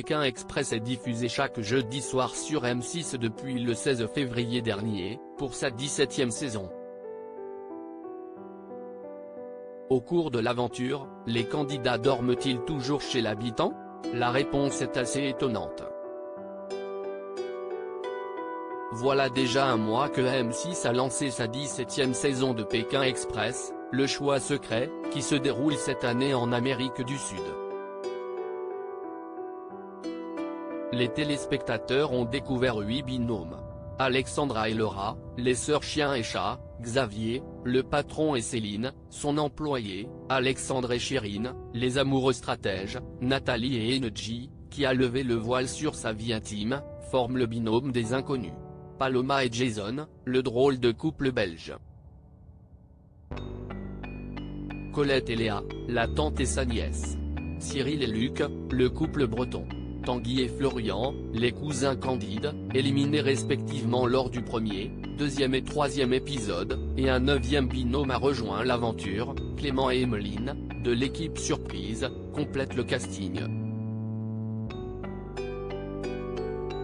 Pékin Express est diffusé chaque jeudi soir sur M6 depuis le 16 février dernier, pour sa 17e saison. Au cours de l'aventure, les candidats dorment-ils toujours chez l'habitant? La réponse est assez étonnante. Voilà déjà un mois que M6 a lancé sa 17e saison de Pékin Express, le choix secret, qui se déroule cette année en Amérique du Sud. Les téléspectateurs ont découvert 8 binômes. Alexandra et Laura, les sœurs chien et chat, Xavier, le patron et Céline, son employé, Alexandre et Chérine, les amoureux stratèges, Nathalie et Enedji, qui a levé le voile sur sa vie intime, forment le binôme des inconnus. Paloma et Jason, le drôle de couple belge. Colette et Léa, la tante et sa nièce. Cyril et Luc, le couple breton. Tanguy et Florian, les cousins candides, éliminés respectivement lors du premier, deuxième et troisième épisode, et un 9e binôme a rejoint l'aventure, Clément et Emeline, de l'équipe surprise, complètent le casting.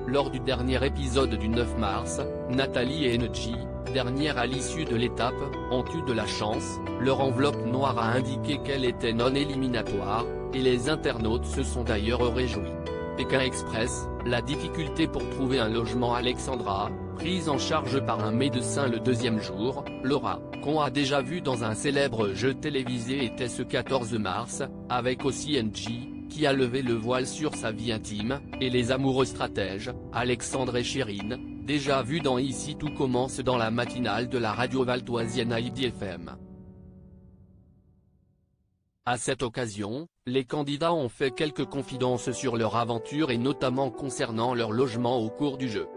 Lors du dernier épisode du 9 mars, Nathalie et Enedji, dernière à l'issue de l'étape, ont eu de la chance, leur enveloppe noire a indiqué qu'elle était non éliminatoire, et les internautes se sont d'ailleurs réjouis. Pékin Express, la difficulté pour trouver un logement. Alexandra, prise en charge par un médecin le deuxième jour. Laura, qu'on a déjà vu dans un célèbre jeu télévisé, était ce 14 mars, avec aussi Enedji, qui a levé le voile sur sa vie intime, et les amoureux stratèges, Alexandre et Chérine, déjà vus dans Ici tout commence dans la matinale de la radio valtoisienne Heidi FM. À cette occasion, les candidats ont fait quelques confidences sur leur aventure et notamment concernant leur logement au cours du jeu.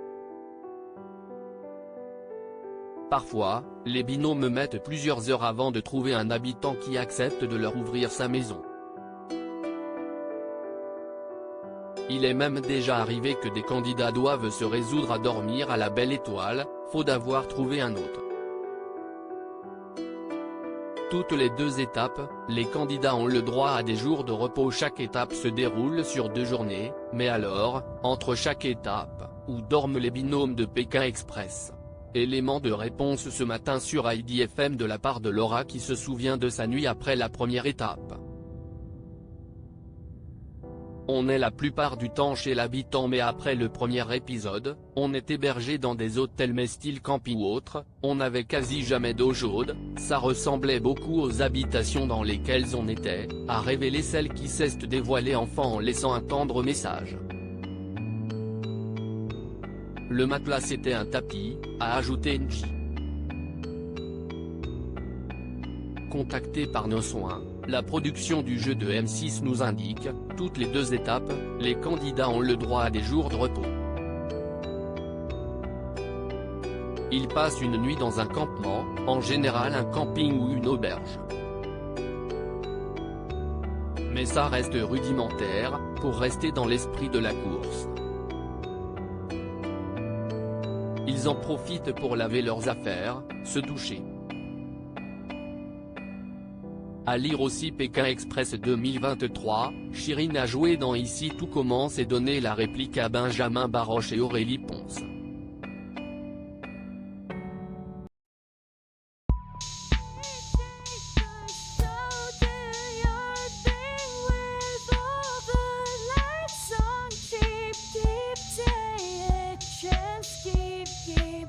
Parfois, les binômes mettent plusieurs heures avant de trouver un habitant qui accepte de leur ouvrir sa maison. Il est même déjà arrivé que des candidats doivent se résoudre à dormir à la Belle Étoile, faute d'avoir trouvé un autre. Toutes les 2 étapes, les candidats ont le droit à des jours de repos. Chaque étape se déroule sur 2 journées, mais alors, entre chaque étape, où dorment les binômes de Pékin Express? Élément de réponse ce matin sur Heidi FM de la part de Laura qui se souvient de sa nuit après la première étape. On est la plupart du temps chez l'habitant, mais après le premier épisode, on est hébergé dans des hôtels mais style camping ou autre, on n'avait quasi jamais d'eau chaude, ça ressemblait beaucoup aux habitations dans lesquelles on était, a révélé celle qui s'est dévoilée enfant en laissant un tendre message. Le matelas c'était un tapis, a ajouté Enedji. Contacté par Nos Soins, la production du jeu de M6 nous indique, toutes les 2 étapes, les candidats ont le droit à des jours de repos. Ils passent une nuit dans un campement, en général un camping ou une auberge. Mais ça reste rudimentaire, pour rester dans l'esprit de la course. Ils en profitent pour laver leurs affaires, se doucher. À lire aussi Pékin Express 2023, Chérine a joué dans Ici tout commence et donné la réplique à Benjamin Baroche et Aurélie Ponce. Keep